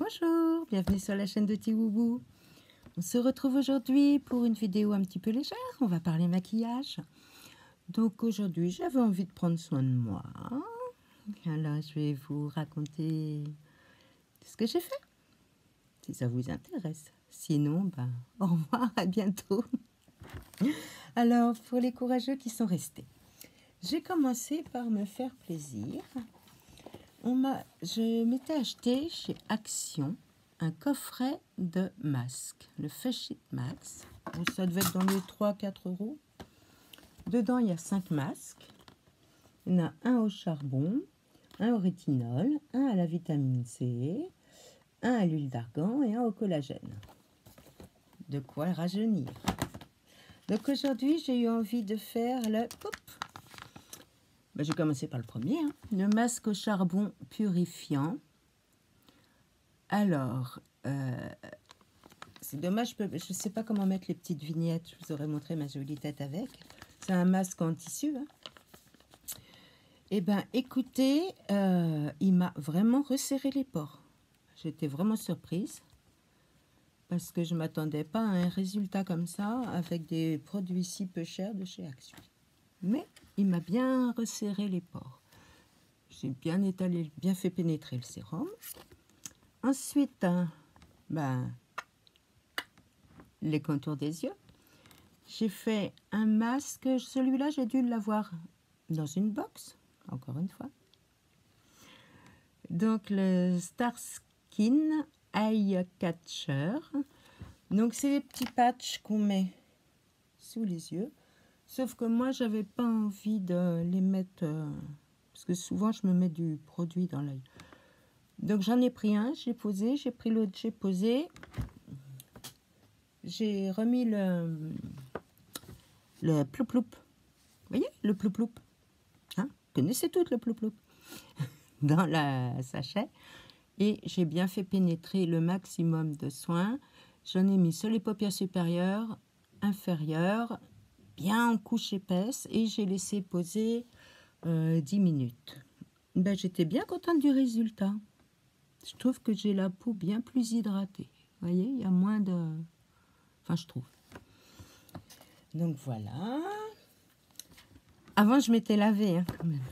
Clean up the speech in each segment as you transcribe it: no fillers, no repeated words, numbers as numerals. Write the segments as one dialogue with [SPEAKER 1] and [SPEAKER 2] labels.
[SPEAKER 1] Bonjour, bienvenue sur la chaîne de Tiwoubou. On se retrouve aujourd'hui pour une vidéo un petit peu légère. On va parler maquillage. Donc aujourd'hui, j'avais envie de prendre soin de moi. Alors je vais vous raconter ce que j'ai fait, si ça vous intéresse. Sinon, au revoir, à bientôt. Alors, pour les courageux qui sont restés, j'ai commencé par me faire plaisir. Je m'étais acheté chez Action un coffret de masques, le Face It Max. Ça devait être dans les 3-4 euros. Dedans, il y a 5 masques. Il y en a un au charbon, un au rétinol, un à la vitamine C, un à l'huile d'argan et un au collagène. De quoi rajeunir. Donc aujourd'hui, j'ai eu envie de faire le... je vais commencer par le premier, le masque au charbon purifiant. Alors, c'est dommage, je ne sais pas comment mettre les petites vignettes. Je vous aurais montré ma jolie tête avec. C'est un masque en tissu. Eh bien, écoutez, il m'a vraiment resserré les pores. J'étais vraiment surprise parce que je ne m'attendais pas à un résultat comme ça avec des produits si peu chers de chez Action. Mais il m'a bien resserré les pores. J'ai bien étalé, bien fait pénétrer le sérum. Ensuite, les contours des yeux. J'ai fait un masque. Celui-là, j'ai dû l'avoir dans une box, encore une fois. Donc, le Star Skin Eye Catcher. Donc, c'est les petits patchs qu'on met sous les yeux. Sauf que moi, j'avais pas envie de les mettre... parce que souvent, je me mets du produit dans l'œil. Donc, j'en ai pris un, j'ai posé. J'ai pris l'autre, j'ai posé. J'ai remis le ploup-ploup. Vous voyez, le ploup-ploup. Vous connaissez toutes le ploup-ploup. Dans la sachet. Et j'ai bien fait pénétrer le maximum de soins. J'en ai mis sur les paupières supérieures, inférieures, bien en couche épaisse. Et j'ai laissé poser 10 minutes. J'étais bien contente du résultat. Je trouve que j'ai la peau bien plus hydratée. Vous voyez, il y a moins de... Enfin, je trouve. Donc voilà. Avant, je m'étais lavée quand même.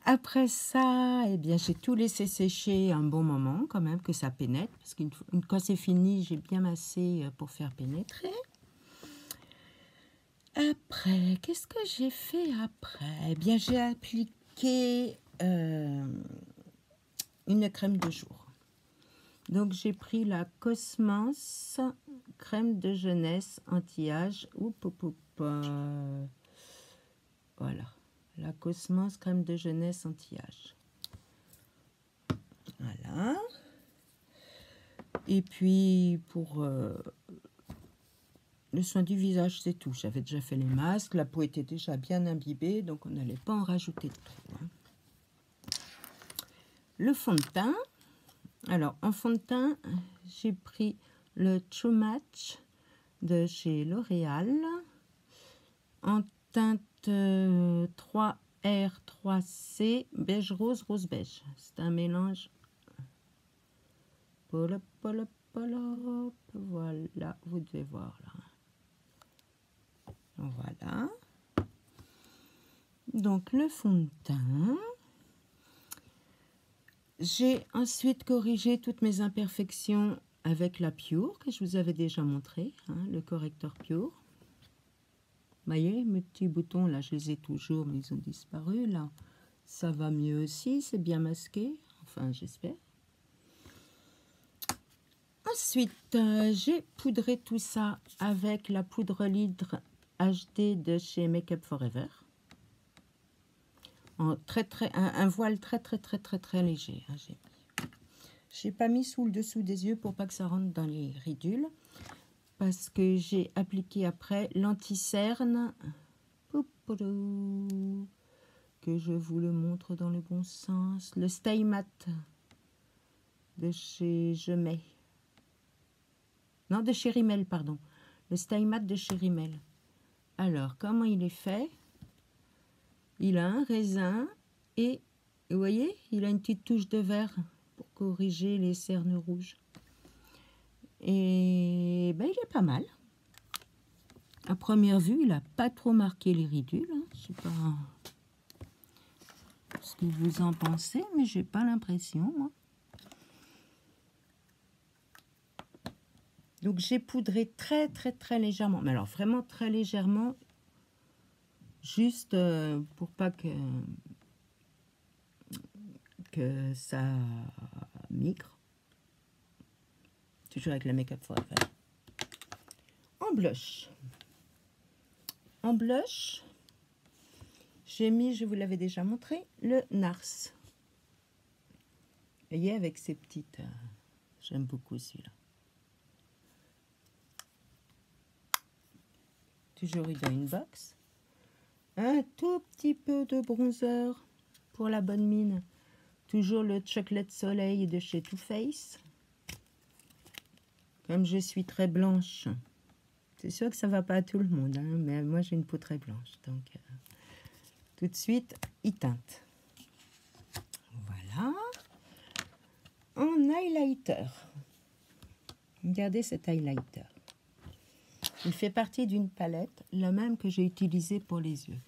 [SPEAKER 1] Après ça, eh bien, j'ai tout laissé sécher un bon moment quand même, que ça pénètre. Parce qu'une fois c'est fini, j'ai bien massé pour faire pénétrer. Après, qu'est-ce que j'ai fait après? Eh bien, j'ai appliqué une crème de jour. Donc, j'ai pris la Cosmos crème de jeunesse anti-âge. Voilà. La Cosmos crème de jeunesse anti-âge. Voilà. Et puis, pour le soin du visage, c'est tout. J'avais déjà fait les masques. La peau était déjà bien imbibée, donc on n'allait pas en rajouter trop. Le fond de teint. Alors, en fond de teint, j'ai pris le True Match de chez L'Oréal en teinte 3R3C beige rose, rose beige. C'est un mélange. Voilà, vous devez voir là. Voilà. Donc, le fond de teint. J'ai ensuite corrigé toutes mes imperfections avec la Pure, que je vous avais déjà montré, le correcteur Pure. Vous voyez, mes petits boutons, là, je les ai toujours, mais ils ont disparu. Là, ça va mieux aussi, c'est bien masqué. Enfin, j'espère. Ensuite, j'ai poudré tout ça avec la poudre l'hydre HD de chez Make Up Forever. En un voile très léger. J'ai pas mis sous le dessous des yeux pour pas que ça rentre dans les ridules. Parce que j'ai appliqué après l'anti-cerne. Que je vous le montre dans le bon sens. Le Stay Matte de chez Gemay. Non, de chez Rimmel, pardon. Le Stay Matte de chez Rimmel. Alors, comment il est fait? Il a un raisin et, vous voyez, il a une petite touche de vert pour corriger les cernes rouges. Et ben, il est pas mal. À première vue, il n'a pas trop marqué les ridules. Hein. Je ne sais pas ce que vous en pensez, mais j'ai pas l'impression, moi. Donc j'ai poudré très légèrement, mais alors vraiment très légèrement, juste pour pas que ça migre. Toujours avec la Make-up Forever. En blush. En blush, j'ai mis, je vous l'avais déjà montré, le NARS. Vous voyez, avec ces petites... j'aime beaucoup celui-là. Toujours eu dans une box. Un tout petit peu de bronzer pour la bonne mine. Toujours le Chocolate Soleil de chez Too Faced. Comme je suis très blanche, c'est sûr que ça ne va pas à tout le monde, hein, mais moi j'ai une peau très blanche. Donc tout de suite, il teinte. Voilà. En highlighter. Regardez cet highlighter. Il fait partie d'une palette, la même que j'ai utilisée pour les yeux.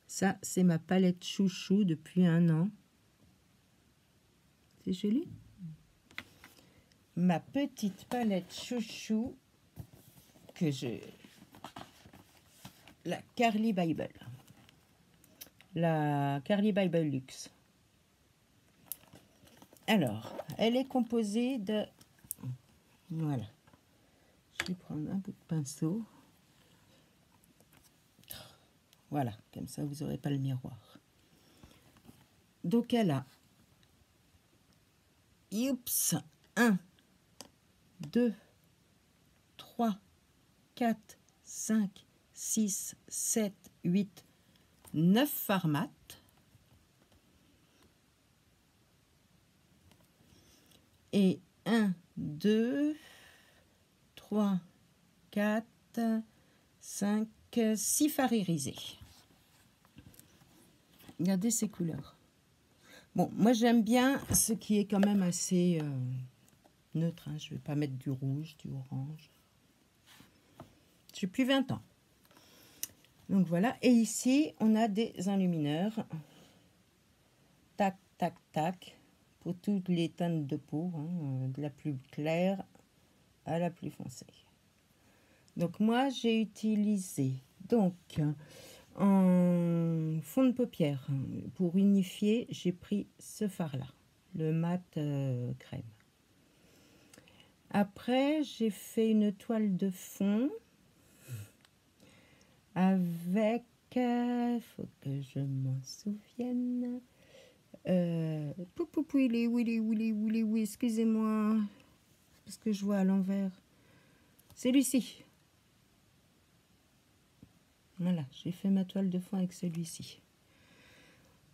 [SPEAKER 1] Ça, c'est ma palette chouchou depuis 1 an. C'est joli. Ma petite palette chouchou que je... La Carli Bible. La Carli Bible Luxe. Alors, elle est composée de... Voilà. Je vais prendre un bout de pinceau. Voilà, comme ça vous n'aurez pas le miroir. Donc elle a... Oups, 1, 2, 3, 4, 5, 6, 7, 8, 9 fards mat. Et 1, 2, 3, 4, 5, 6 fards irisés. Regardez ces couleurs. Bon, moi j'aime bien ce qui est quand même assez neutre. Hein. Je ne vais pas mettre du rouge, du orange. J'ai plus 20 ans. Donc voilà. Et ici, on a des enlumineurs. Tac, tac, tac. Pour toutes les teintes de peau. Hein, de la plus claire à la plus foncée. Donc moi, j'ai utilisé donc en fond de paupières. Pour unifier, j'ai pris ce fard-là. Le mat crème. Après, j'ai fait une toile de fond avec, faut que je m'en souvienne. Poupou, il est où, excusez-moi, parce que je vois à l'envers. Celui-ci. Voilà, j'ai fait ma toile de fond avec celui-ci.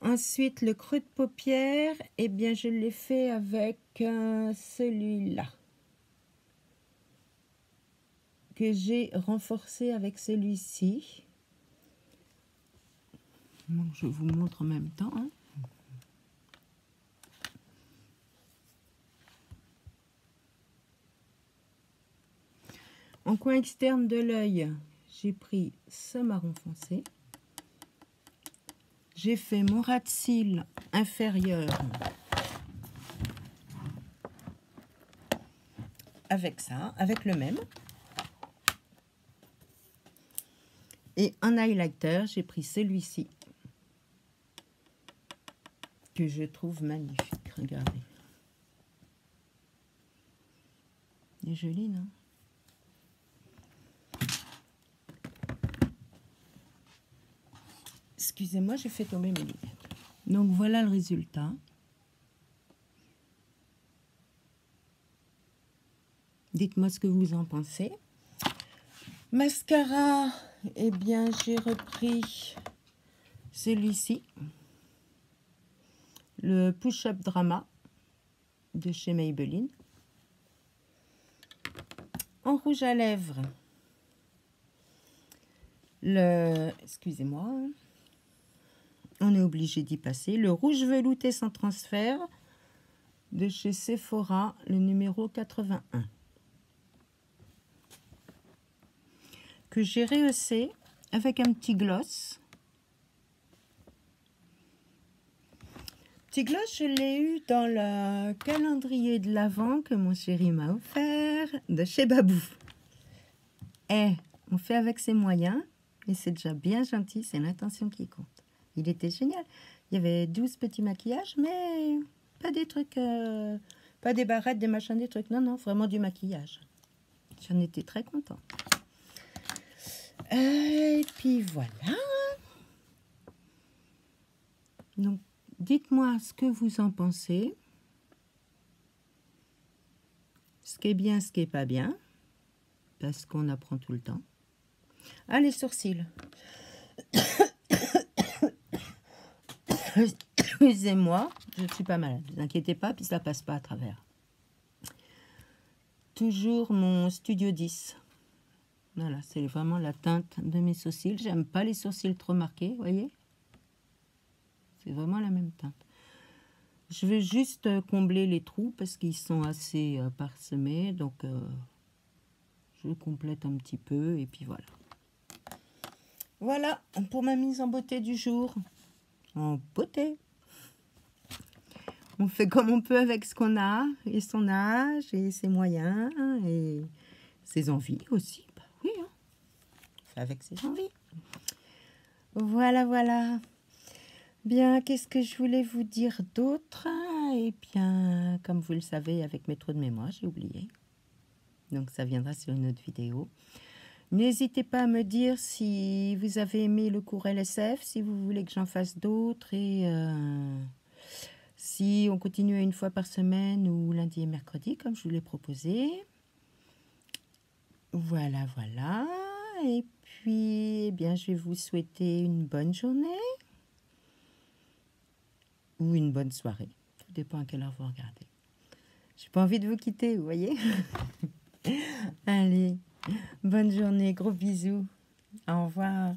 [SPEAKER 1] Ensuite, le creux de paupière, eh bien, je l'ai fait avec celui-là. Que j'ai renforcé avec celui-ci. Donc, je vous montre en même temps. Hein. En coin externe de l'œil, j'ai pris ce marron foncé. J'ai fait mon ras de cils inférieur avec ça, avec le même. Et en highlighter, j'ai pris celui-ci que je trouve magnifique. Regardez. Il est joli, non? Excusez-moi, j'ai fait tomber mes lunettes. Donc voilà le résultat. Dites-moi ce que vous en pensez. Mascara, eh bien j'ai repris celui-ci. Le Push-Up Drama de chez Maybelline. En rouge à lèvres, excusez-moi, on est obligé d'y passer. Le rouge velouté sans transfert de chez Sephora, le numéro 81. Que j'ai rehaussé avec un petit gloss. Petit gloss, je l'ai eu dans le calendrier de l'Avent que mon chéri m'a offert de chez Babou. On fait avec ses moyens et c'est déjà bien gentil, c'est l'intention qui compte. Il était génial. Il y avait 12 petits maquillages, mais pas des trucs, pas des barrettes, des machins, des trucs. Non, non, vraiment du maquillage. J'en étais très contente. Et puis voilà. Donc, dites-moi ce que vous en pensez. Ce qui est bien, ce qui est pas bien. Parce qu'on apprend tout le temps. Ah, les sourcils. Excusez-moi, je ne suis pas malade. Ne vous inquiétez pas, puis ça passe pas à travers. Toujours mon Studio 10. Voilà, c'est vraiment la teinte de mes sourcils. J'aime pas les sourcils trop marqués, vous voyez. C'est vraiment la même teinte. Je vais juste combler les trous parce qu'ils sont assez parsemés. Donc, je complète un petit peu et puis voilà. Voilà pour ma mise en beauté du jour. En beauté. On fait comme on peut avec ce qu'on a, et son âge, et ses moyens, et ses envies aussi. Bah oui, hein. On fait avec ses envies. Voilà, voilà. Bien, qu'est-ce que je voulais vous dire d'autre? Eh bien, comme vous le savez, avec mes trous de mémoire, j'ai oublié. Donc, ça viendra sur une autre vidéo. N'hésitez pas à me dire si vous avez aimé le cours LSF, si vous voulez que j'en fasse d'autres, et si on continue une fois par semaine ou lundi et mercredi, comme je vous l'ai proposé. Voilà, voilà. Et puis, eh bien, je vais vous souhaiter une bonne journée ou une bonne soirée. Tout dépend à quelle heure vous regardez. J'ai pas envie de vous quitter, vous voyez. Allez, bonne journée, gros bisous. Au revoir.